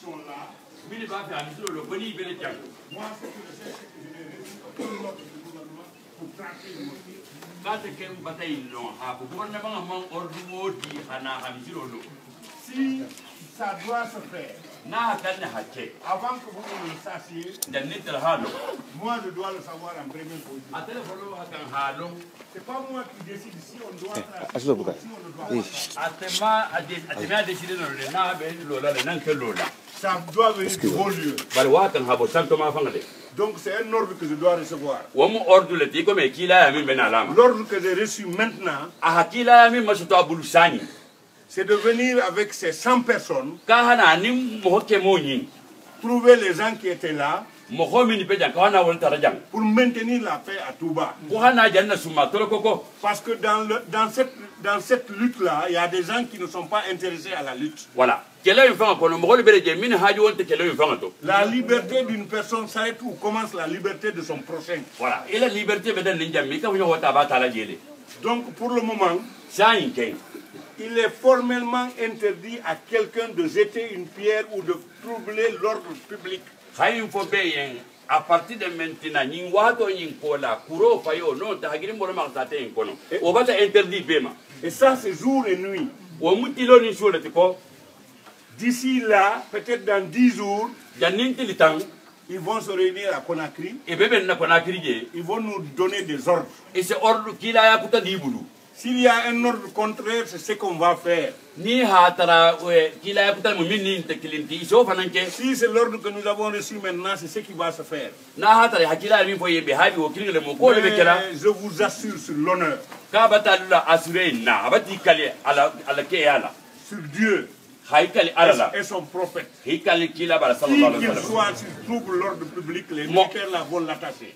sont là. Moi, ce que je sais, c'est que je n'ai reçu aucune note du gouvernement pour tracer le dossier. Si ça doit se faire, avant que vous ne le sachiez, moi je dois le savoir en première position. C'est pas moi qui décide si on doit tracer ou si on ne doit pas. Ça doit venir du haut lieu. Donc c'est un ordre que je dois recevoir. L'ordre que j'ai reçu maintenant, c'est de venir avec ces 100 personnes, trouver les gens qui étaient là, pour maintenir la paix à Touba. Parce que dans cette lutte-là, il y a des gens qui ne sont pas intéressés à la lutte. Voilà. La liberté d'une personne s'arrête où commence la liberté de son prochain. Voilà. Et la liberté, donc pour le moment, il est formellement interdit à quelqu'un de jeter une pierre ou de troubler l'ordre public. À partir de maintenant, et ça c'est jour et nuit. D'ici là, peut-être dans 10 jours, ils vont se réunir à Conakry. Ils vont nous donner des ordres. Et ces ordres qu'il a s'il y a un ordre contraire, c'est ce qu'on va faire. Si c'est l'ordre que nous avons reçu maintenant, c'est ce qui va se faire. Mais je vous assure sur l'honneur, sur Dieu et son prophète, qui qu'il soit, s'il trouve l'ordre public, les militaires là vont l'attacher.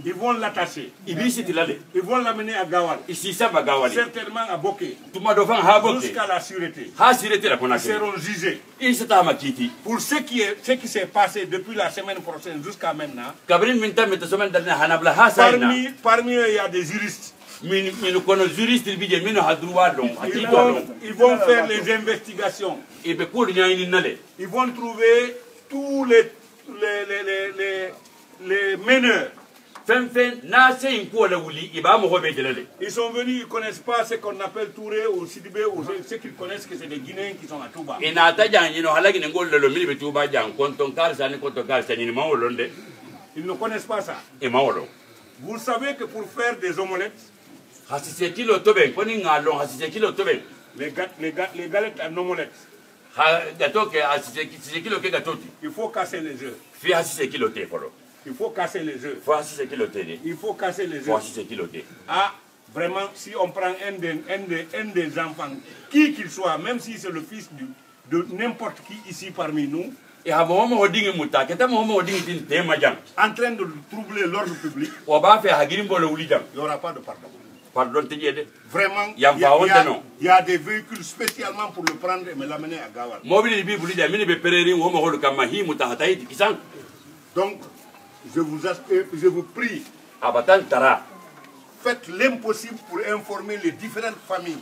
Ils vont l'attacher. Ils vont l'amener à Gawal. Certainement à Boké. Jusqu'à la sûreté. Ils seront jugés. Pour ce qui s'est passé depuis la semaine prochaine jusqu'à maintenant, parmi eux, il y a des juristes. Ils vont faire les investigations. Ils vont trouver tous les meneurs. Ils sont venus, ils ne connaissent pas ce qu'on appelle Touré ou Sidibé, ou ce qu'ils connaissent que c'est des Guinéens qui sont à Touba. Ils ne connaissent pas ça. Vous savez que pour faire des omelettes, les galettes en omelette, il faut casser les œufs. Il faut casser les œufs. Il faut casser les œufs. Ah, vraiment, si on prend un des enfants, qui qu'il soit, même si c'est le fils de n'importe qui ici parmi nous, en train de troubler l'ordre public, il n'y aura pas de pardon. Vraiment, il y a des véhicules spécialement pour le prendre et me l'amener à Gawal. Donc, je vous prie, faites l'impossible pour informer les différentes familles.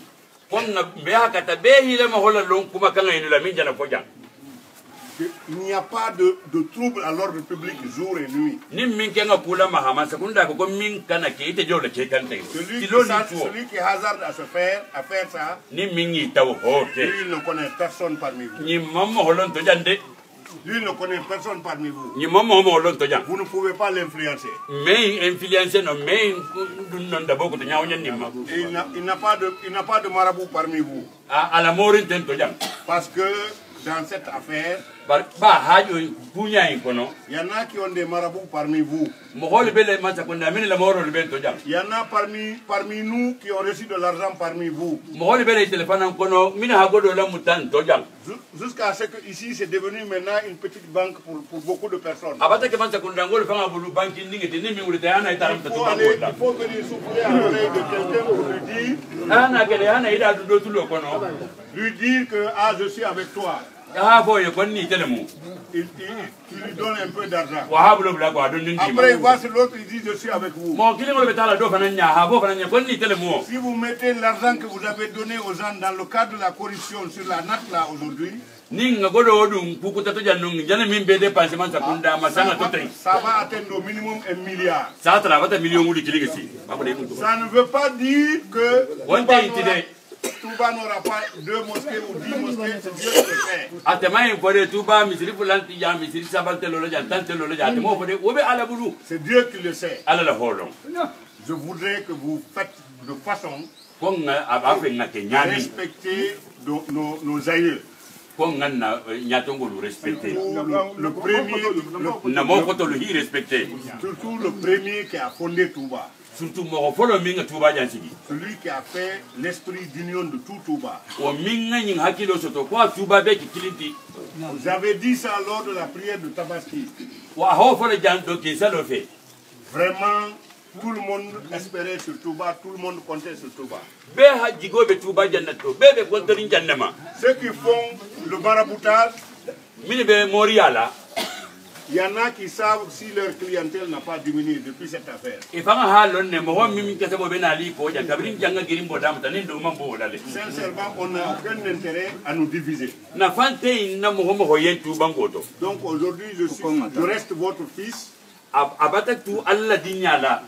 Il n'y a pas de trouble à l'ordre public jour et nuit. Celui qui hasarde à faire ça, lui il ne connaît personne parmi vous. Lui ne connaît personne parmi vous. Vous ne pouvez pas l'influencer. Il n'a pas de marabout parmi vous. Parce que dans cette affaire, il y en a qui ont des marabouts parmi vous. Il y en a parmi nous qui ont reçu de l'argent parmi vous. Jusqu'à ce que ici c'est devenu maintenant une petite banque pour beaucoup de personnes. Il faut venir souffler à l'oreille de quelqu'un pour lui dire que ah, je suis avec toi. Il lui donne un peu d'argent. Après, il voit l'autre, il dit je suis avec vous. Si vous mettez l'argent que vous avez donné aux gens dans le cadre de la corruption sur la natte là aujourd'hui, ça va atteindre au minimum 1 milliard. Ça ne veut pas dire que Touba n'aura pas 2 mosquées ou 10 mosquées, c'est Dieu qui le fait. C'est Dieu qui le sait. Je voudrais que vous faites de façon à respecter nos aïeux. Surtout le premier qui a fondé Touba. Celui qui a fait l'esprit d'union de tout Touba. Vous avez dit ça lors de la prière de Tabaski. Vraiment, tout le monde espérait sur Touba, tout le monde comptait sur Touba. Ceux qui font le maraboutage, il y en a qui savent si leur clientèle n'a pas diminué depuis cette affaire. Sincèrement, on n'a aucun intérêt à nous diviser. Donc aujourd'hui, je reste votre fils.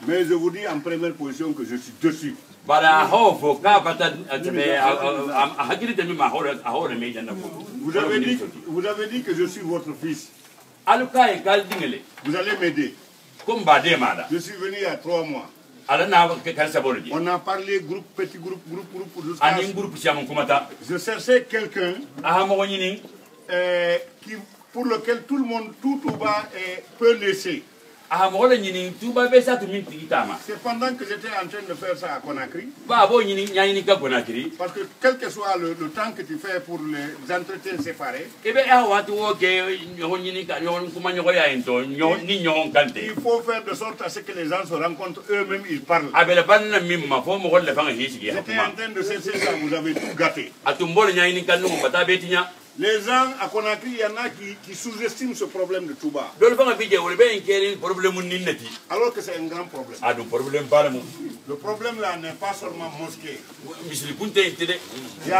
Mais je vous dis en première position que je suis dessus. Vous avez dit que je suis votre fils. Vous allez m'aider. Je suis venu il y a 3 mois. On a parlé groupe, petit groupe, jusqu'à... Je cherchais quelqu'un pour lequel tout le monde, tout Touba peut laisser. C'est pendant que j'étais en train de faire ça à Conakry. Parce que quel que soit le temps que tu fais pour les entretiens séparés, il faut faire de sorte à ce que les gens se rencontrent eux-mêmes, ils parlent. J'étais en train de chercher ça, vous avez tout gâté. Les gens à Conakry, il y en a qui sous-estiment ce problème de Touba. Alors que c'est un grand problème. Le problème là n'est pas seulement mosquée. Il y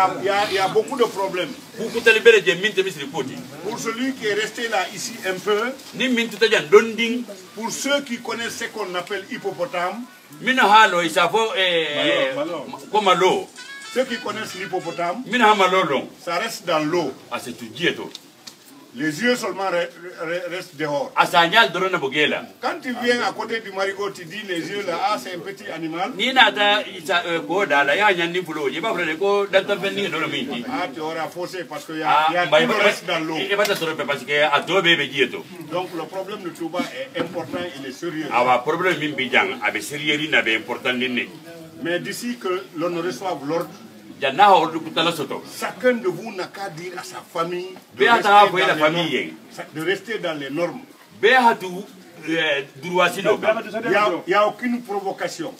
a beaucoup de problèmes. Pour celui qui est resté là, ici un peu, pour ceux qui connaissent ce qu'on appelle hippopotame, ceux qui connaissent l'hippopotame, ça reste dans l'eau. Les yeux seulement restent dehors. Quand tu viens à côté du marigot, tu dis les yeux là, ah c'est un petit animal. Ah tu auras faussé parce qu'il y a tout le reste dans l'eau. Donc le problème de Touba est important, il est sérieux. Mais d'ici que l'on reçoive l'ordre, chacun de vous n'a qu'à dire à sa famille de rester dans les normes. Il n'y a aucune provocation.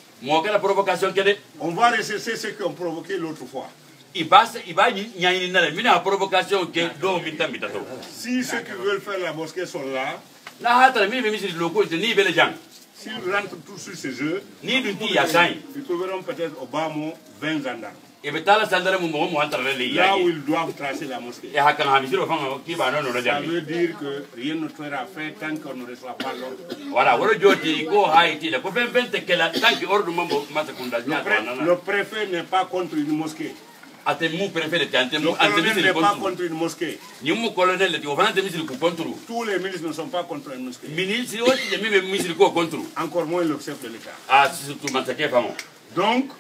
On va rechercher ceux qui ont provoqué l'autre fois. Si ceux qui veulent faire la mosquée sont là, s'ils rentrent tous sur ces jeux, ils trouveront peut-être au bas mot 20 gendarmes. Là où ils doivent tracer la mosquée. Ça veut dire que rien ne sera fait tant qu'on ne reçoit pas l'ordre. Le préfet n'est pas contre une mosquée. Le colonel n'est pas contre une mosquée. Tous les ministres ne sont pas contre une mosquée. Encore moins le chef de l'État. Donc,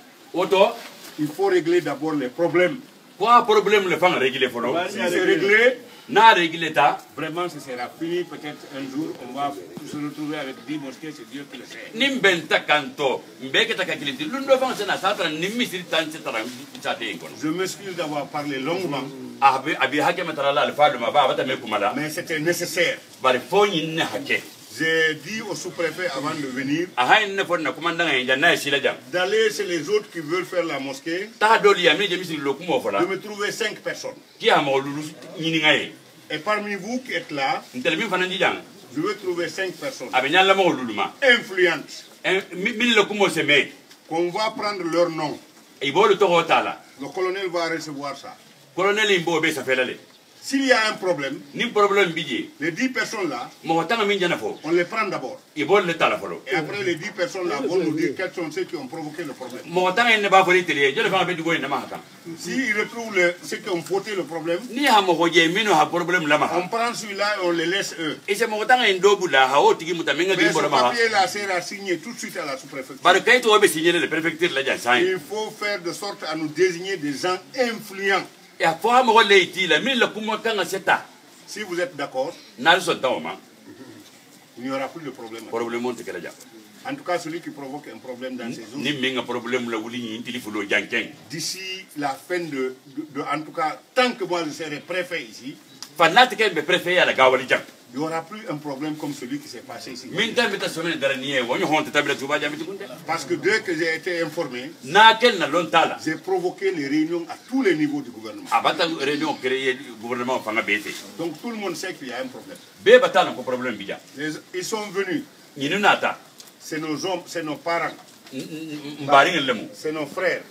il faut régler d'abord les problèmes. Si c'est réglé, vraiment ce sera fini. Peut-être un jour on va se retrouver avec 10 mosquées, c'est Dieu qui le sait. Je m'excuse d'avoir parlé longuement, mais c'était nécessaire. J'ai dit au sous-préfet avant de venir d'aller chez les autres qui veulent faire la mosquée, de me trouver 5 personnes. Et parmi vous qui êtes là, je veux trouver 5 personnes influentes qu'on va prendre leur nom. Le colonel va recevoir ça. S'il y a un problème, les 10 personnes là, on les prend d'abord. Et après les 10 personnes là vont nous dire quels sont ceux qui ont provoqué le problème. S'ils retrouvent ceux qui ont fauté le problème, on prend celui-là et on les laisse eux. Mais ce papier-là sera signé tout de suite à la sous-préfecture. Il faut faire de sorte à nous désigner des gens influents. Si vous êtes d'accord, il n'y aura plus de problème. En tout cas, celui qui provoque un problème dans ces zones, d'ici la fin en tout cas, tant que moi je serai préfet ici, il n'y aura plus un problème comme celui qui s'est passé ici. Parce que dès que j'ai été informé, j'ai provoqué les réunions à tous les niveaux du gouvernement. Donc tout le monde sait qu'il y a un problème. Ils sont venus. C'est nos hommes, c'est nos parents. C'est nos frères.